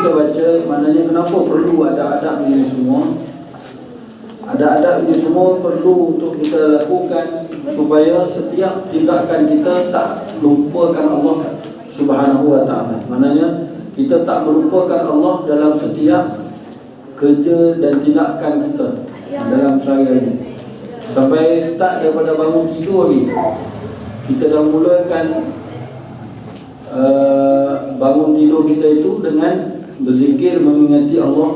kita baca, maknanya kenapa perlu ada adab ini semua. Ada-ada ini semua perlu untuk kita lakukan supaya setiap tindakan kita tak lupakan Allah Subhanahu wa ta'ala. Maknanya kita tak melupakan Allah dalam setiap kerja dan tindakan kita dalam sehari-hari. Sampai start daripada bangun tidur lagi, kita dah mulakan bangun tidur kita itu dengan berzikir, mengingati Allah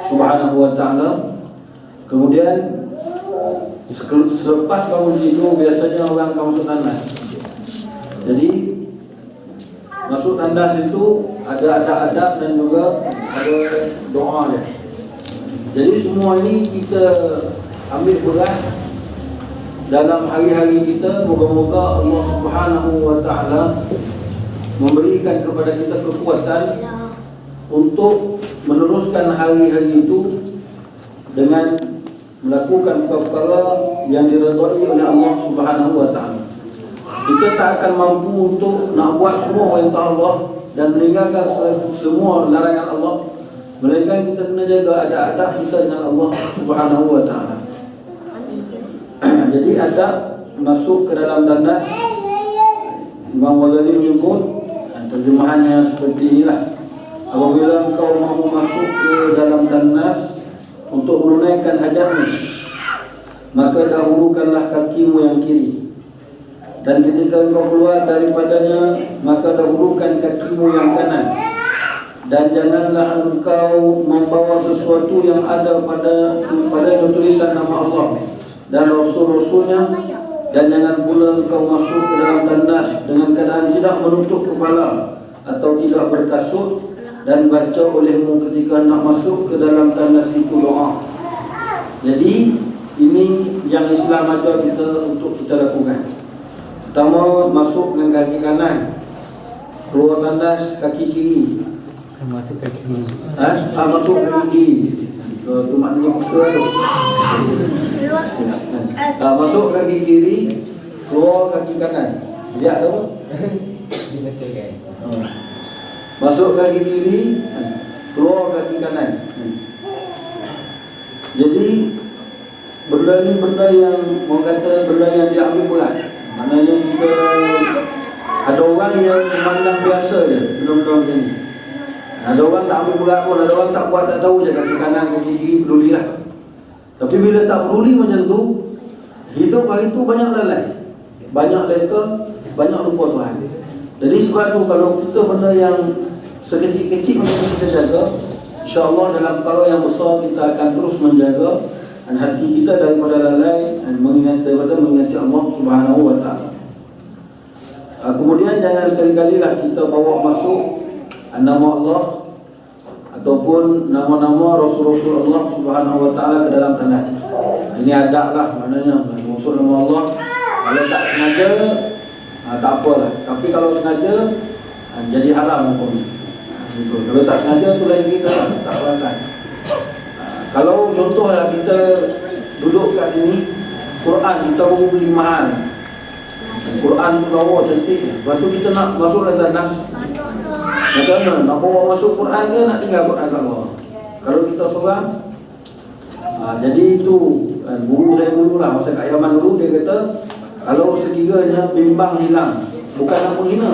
Subhanahu wa ta'ala. Kemudian selepas bangun tidur biasanya orang akan masuk tandas. Jadi masuk tandas itu ada adab dan juga ada doa dia. Jadi semua ini kita ambil berat dalam hari-hari kita. Moga-moga Allah Subhanahu wa ta'ala memberikan kepada kita kekuatan untuk meneruskan hari-hari itu dengan melakukan perkara yang diredai oleh Allah Subhanahu wa ta'ala. Kita tak akan mampu untuk nak buat semua perintah Allah dan meninggalkan semua larangan Allah, melainkan kita kena jaga adab-adab kita dengan Allah Subhanahu wa ta'ala. Jadi adab masuk ke dalam tandas, Imam Ghazali menyebut, terjemahannya seperti inilah: apabila engkau mahu masuk ke dalam tandas untuk menunaikan hajatmu, maka dahulukanlah kakimu yang kiri, dan ketika engkau keluar daripadanya, maka dahulukan kakimu yang kanan, dan janganlah engkau membawa sesuatu yang ada pada tulisan nama Allah dan Rasul-Rasulnya, dan jangan pula engkau masuk ke dalam tandas dengan keadaan tidak menutup kepala atau tidak berkasut, dan baca olehmu ketika nak masuk ke dalam tandas itu doa. Jadi ini yang Islam ajar kita untuk kita lakukan. Pertama, masuk dengan kaki kanan, keluar tandas kaki kiri. Masuk kaki kiri. Masuk kaki kiri. Itu maknanya buka tu. Masuk kaki kiri, keluar kaki kanan. Lihat tu. Dibetulkan. Masuk kaki kiri, keluar kaki kanan. Jadi benda ni benda yang orang kata benda yang diambil berat. Maknanya kita ada orang yang memandang biasa je benda-benda macam ni. Ada orang tak ambil berat pun, ada orang tak buat, tak tahu je kaki kanan kaki kiri pedulilah. Tapi bila tak peduli macam tu, hidup hari tu banyak lalai, banyak leka, banyak lupa Tuhan. Jadi sebab tu kalau kita benda yang sekecil-kecil macam kita jaga, insya-Allah dalam perkara yang besar kita akan terus menjaga dan hati kita daripada lalai dan mengingati Allah Subhanahu wa ta'ala. Kemudian jangan sekali-kali lah kita bawa masuk nama Allah ataupun nama-nama Rasul-Rasul Allah Subhanahu wa ta'ala ke dalam tandas. Ini adab lah, maknanya masuk nama Allah. Kalau tak sengaja tak apalah, tapi kalau sengaja jadi haram hukumnya. Kalau tak sengaja tu lain cerita, tak perasan. Kalau contohlah kita duduk kat sini, Quran kita baru beli mahal, Quran tu lawa cantik, lepas tu kita nak masuk dalam tandas, macam mana? Nak bawa masuk Quran ke nak tinggal Quran kat bawah? Kalau kita seorang, jadi itu guru saya dulu lah, masa kat Yaman dulu, dia kata kalau sekiranya bimbang hilang, bukan nak menghina,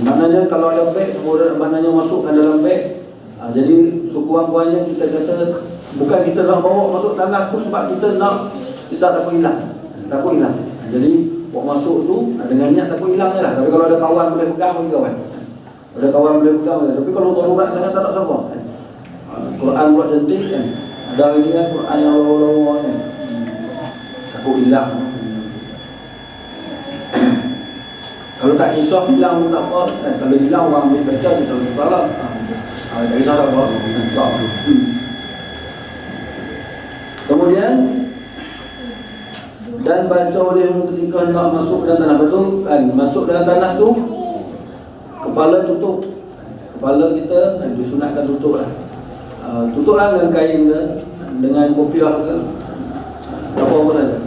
maknanya kalau ada beg, maknanya masukkan dalam beg. Jadi sekurang-kurangnya kita kata bukan kita nak bawa masuk tandas tu sebab kita nak, kita takut hilang, takut hilang. Jadi bawa masuk tu dengan niat takut hilang je lah. Tapi kalau ada kawan boleh pegang, bagi kawan. Ada kawan boleh pegang. Tapi kalau darurat sangat tak nak sabar. Quran buat cantik kan. Ada ini kan Quran yang lawa-lawa kan. Takut hilang. Kalau tak kisah hilang pun tak apa kan. Kalau hilang orang boleh baca, kita boleh salah. Tak kisah tak apa. Kemudian dan baca olehmu ketika nak masuk dalam tandas. Betul kan? Masuk dalam tandas tu kepala tutup. Kepala kita disunatkan tutup lah. Tutuplah dengan kain ke, dengan kopiah ke, apa-apa saja.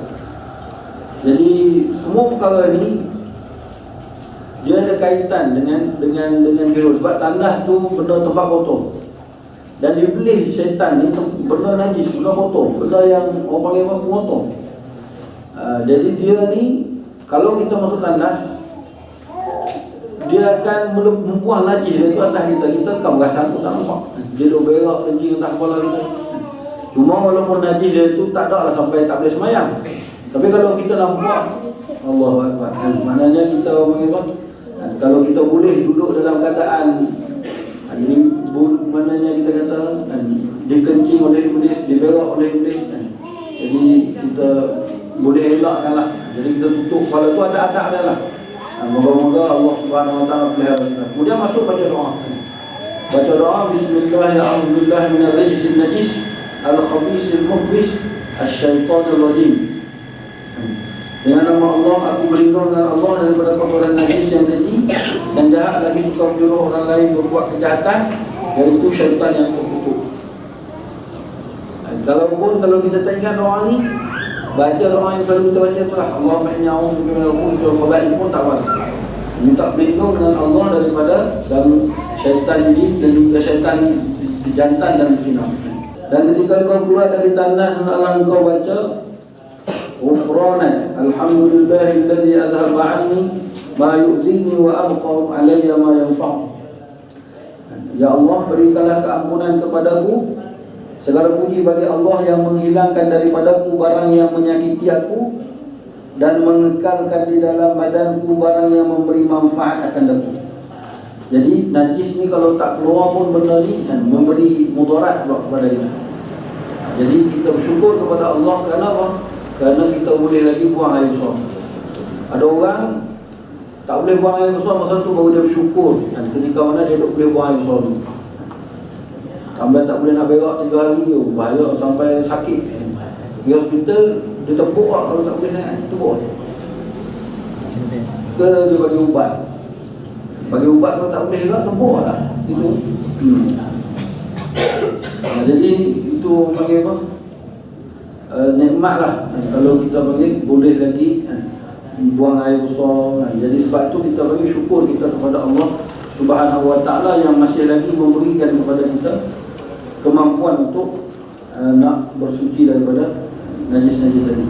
Jadi semua perkara ni dia ada kaitan dengan virus. Sebab tanah tu benda tempat kotor. Dan iblis syaitan ni benda najis, benda kotor, benda yang orang panggil apa, kotor. Jadi dia ni kalau kita masuk tandas, dia akan membuang najis dari atas kita. Kita kan perasan pun tak nampak. Dia duk berak kencing atas kepala kita. Cuma walaupun najis dia tu tak ada lah sampai tak boleh semayang. Tapi kalau kita nampak, Allahu Akbar, maknanya kita apa? Kalau kita boleh duduk dalam keadaan ini, maknanya kita kata dikencing oleh iblis, diberak oleh iblis. Jadi kita boleh elakkan lah. Jadi kita tutup kepala tu, ada adab dia lah. Moga-moga Allah Subhanahu Wa Taala pelihara kita. Kemudian masuk baca doa. Baca doa Bismillahirrahmanirrahim minal rijzin najis al-khabisil mukhbis asy-syaitanir rajim. Dengan nama Allah aku berlindung dengan Allah daripada kotoran najis yang keji dan jahat lagi suka menyuruh orang lain berbuat kejahatan, iaitu syaitan yang terkutuk. Kalau kita tak ingat doa ni, baca doa yang selalu kita baca itulah Allahumma inni a'udzubika minal khubuthi wal khaba'ith pun tak apa. Minta berlindung dengan Allah daripada dan syaitan jin dan juga syaitan jantan dan berzina. Dan ketika kau keluar dari tanah, hendaklah kau baca Ghufranak alhamdulillahilladzi adhhaba 'anni ma yu'zini wa abqa 'alayya ma yanfa'u. Ya Allah, berikanlah keampunan kepadaku. Segala puji bagi Allah yang menghilangkan daripadaku barang yang menyakiti aku dan mengekalkan di dalam badanku barang yang memberi manfaat akan aku. Jadi najis ni kalau tak keluar pun benda ni memberi mudarat kepada kita. Jadi kita bersyukur kepada Allah kerana apa? Kerana kita boleh lagi buang air besar. Ada orang tak boleh buang air besar, masa tu baru dia bersyukur. Dan ketika mana dia tak boleh buang air besar ni, sampai tak boleh nak berak 3 hari, bahaya sampai sakit. Di hospital dia tepuk lah, kalau tak boleh naik tepuk. Ke dia bagi ubat. Bagi ubat kalau tak boleh juga tepuk lah. Itu. Jadi itu panggil apa? Nikmat lah. Kalau kita panggil boleh lagi buang air besar. Jadi sebab tu kita bagi syukur kita kepada Allah Subhanahu Wa Taala yang masih lagi memberikan kepada kita kemampuan untuk nak bersuci daripada najis-najis tadi.